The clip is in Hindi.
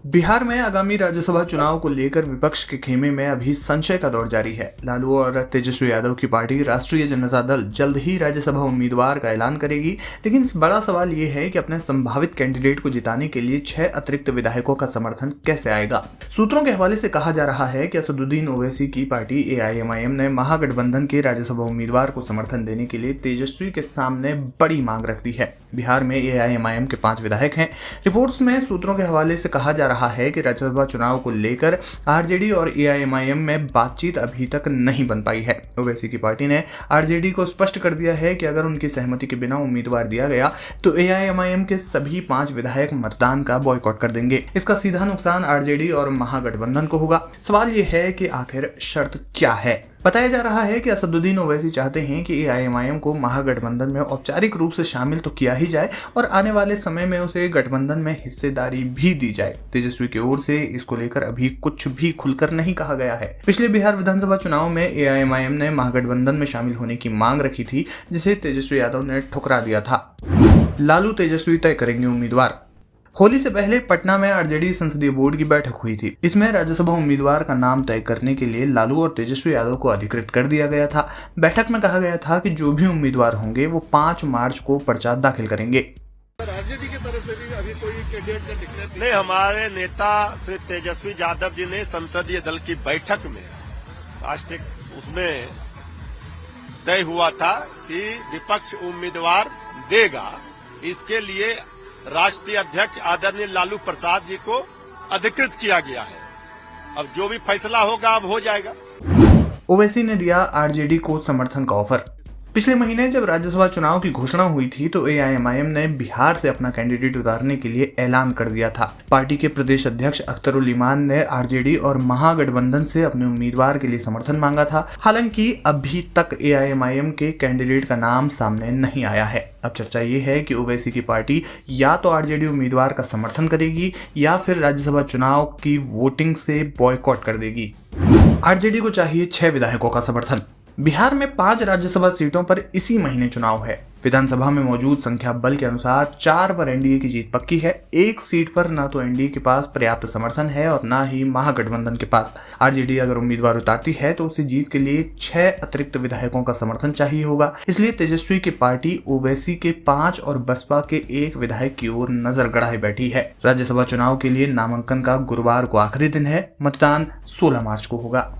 बिहार में आगामी राज्यसभा चुनाव को लेकर विपक्ष के खेमे में अभी संशय का दौर जारी है। लालू और तेजस्वी यादव की पार्टी राष्ट्रीय जनता दल जल्द ही राज्यसभा उम्मीदवार का ऐलान करेगी, लेकिन इस बड़ा सवाल ये है कि अपने संभावित कैंडिडेट को जिताने के लिए 6 अतिरिक्त विधायकों का समर्थन कैसे आएगा। सूत्रों के हवाले से कहा जा रहा है कि असदुद्दीन ओवैसी की पार्टी AIMIM ने महागठबंधन के राज्यसभा उम्मीदवार को समर्थन देने के लिए तेजस्वी के सामने बड़ी मांग रख दी है। बिहार में AIMIM के 5 विधायक हैं। रिपोर्ट्स में सूत्रों के हवाले से कहा जा रहा है कि राज्यसभा चुनाव को लेकर RJD और AIMIM में बातचीत अभी तक नहीं बन पाई है। ओवैसी की पार्टी ने RJD को स्पष्ट कर दिया है कि अगर उनकी सहमति के बिना उम्मीदवार दिया गया तो AIMIM के सभी 5 विधायक मतदान का बॉयकॉट कर देंगे। इसका सीधा नुकसान RJD और महागठबंधन को होगा। सवाल यह है कि आखिर शर्त क्या है। बताया जा रहा है कि असदुद्दीन ओवैसी चाहते हैं कि AIMIM को महागठबंधन में औपचारिक रूप से शामिल तो किया ही जाए और आने वाले समय में उसे गठबंधन में हिस्सेदारी भी दी जाए। तेजस्वी की ओर से इसको लेकर अभी कुछ भी खुलकर नहीं कहा गया है। पिछले बिहार विधानसभा चुनाव में AIMIM ने महागठबंधन में शामिल होने की मांग रखी थी, जिसे तेजस्वी यादव ने ठुकरा दिया था। लालू तेजस्वी तय करेंगे उम्मीदवार। होली से पहले पटना में RJD संसदीय बोर्ड की बैठक हुई थी। इसमें राज्यसभा उम्मीदवार का नाम तय करने के लिए लालू और तेजस्वी यादव को अधिकृत कर दिया गया था। बैठक में कहा गया था कि जो भी उम्मीदवार होंगे वो 5 मार्च को पर्चा दाखिल करेंगे। RJD की तरफ से भी अभी कोई कैंडिडेट का डिक्लेयर नहीं, हमारे नेता श्री तेजस्वी यादव जी ने संसदीय दल की बैठक में राष्ट्रीय उसमें तय हुआ था कि विपक्ष उम्मीदवार देगा। इसके लिए राष्ट्रीय अध्यक्ष आदरणीय लालू प्रसाद जी को अधिकृत किया गया है। अब जो भी फैसला होगा अब हो जाएगा। ओवैसी ने दिया RJD को समर्थन का ऑफर। पिछले महीने जब राज्यसभा चुनाव की घोषणा हुई थी तो AIMIM ने बिहार से अपना कैंडिडेट उतारने के लिए ऐलान कर दिया था। पार्टी के प्रदेश अध्यक्ष अख्तरुल इमान ने RJD और महागठबंधन से अपने उम्मीदवार के लिए समर्थन मांगा था। हालांकि अभी तक AIMIM के कैंडिडेट का नाम सामने नहीं आया है। अब चर्चा ये है कि ओवैसी की पार्टी या तो RJD उम्मीदवार का समर्थन करेगी या फिर राज्यसभा चुनाव की वोटिंग से बॉयकॉट कर देगी। RJD को चाहिए 6 विधायकों का समर्थन। बिहार में 5 राज्यसभा सीटों पर इसी महीने चुनाव है। विधानसभा में मौजूद संख्या बल के अनुसार 4 पर NDA की जीत पक्की है। 1 सीट पर ना तो NDA के पास पर्याप्त समर्थन है और ना ही महागठबंधन के पास। RJD अगर उम्मीदवार उतारती है तो उसे जीत के लिए 6 अतिरिक्त विधायकों का समर्थन चाहिए होगा। इसलिए तेजस्वी की पार्टी ओवैसी के 5 और बसपा के 1 विधायक की ओर नजर गड़ाए बैठी है। राज्यसभा चुनाव के लिए नामांकन का गुरुवार को आखिरी दिन है। मतदान 16 मार्च को होगा।